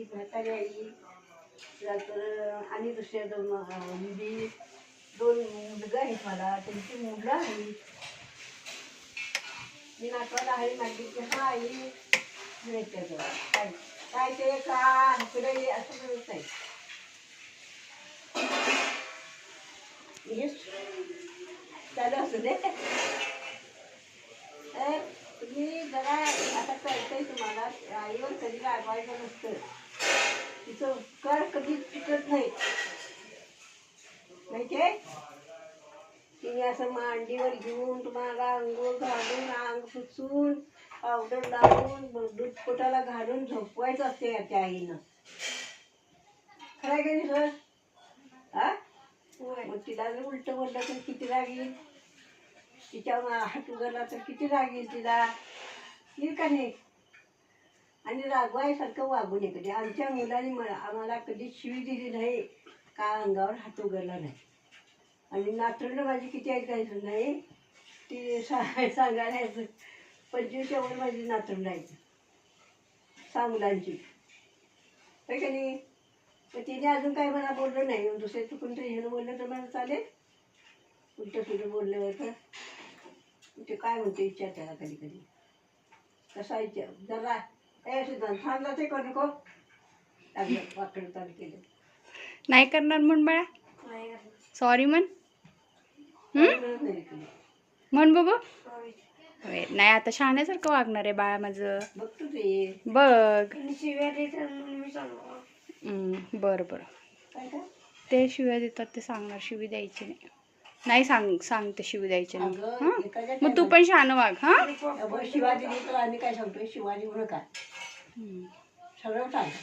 आई, म्हातारी आई, नंतर आणि दुसऱ्या मुली, 2 मुलगा आहेत मला, त्यांची मुलं आहेत. मी नातवाला आहे मागितली की हा आई मिळते काय काय ते का इकडे ये असं मिळत नाही. हेच चालू असू दे. तर तुम्ही जरा आता कळतंय तुम्हाला आईवर कधी रागवायचं नसतं. तिचं उपकार कधीच चुकत नाही माहितीये. तिने असं मांडीवर घेऊन तुम्हाला अंघोळ घालून अंग पुसून पावडर लावून दूध पोटाला घालून झोपवायचं असते त्या आईनं. खरं आहे का नाही सर? हा मग तिला जर उलट बोललं तर किती राग येईल, तिच्यावर हात उघडला तर किती राग येईल तिला, येईल का नाही. आणि रागवायसारखं वागू नये कधी. आमच्या मुलांनी आम्हाला कधी शिवी दिली नाही का अंगावर हात उघडला नाही. आणि नातरुंड माझी किती ऐकायचं नाही ती सांगायला यायचं. 25 एवढी माझी नातरुंड आहे 6 मुलांची आहे का नाही. तर तिने अजून काय मला बोललं नाही. दुसरे चुकून तरी ह्यानं बोललं तर मला चालेल. उलटं तुझं बोललं तर ते काय म्हणते विचार त्याला कधी कधी कसा विचार जरा सिद्धांत थांबला ते करू नको वाकडं चालू केलं नाही करणार म्हण बाळा. सॉरी म्हण. म्हण बघू. नाही आता शहाण्यासारखं वागणार आहे बाळा माझं. बघ तू ते बघ. शिव्या देतात बरं बरं. काय का ते शिव्या देतात ते सांगणार. शिवी द्यायची नाही. नाही सांगते शिवी द्यायची नाही. हां मग तू पण शहाणं वाग. हां शिवाजी तर आम्ही काय सांगतोय शिवाजी म्हणून काय सगळं चालतं.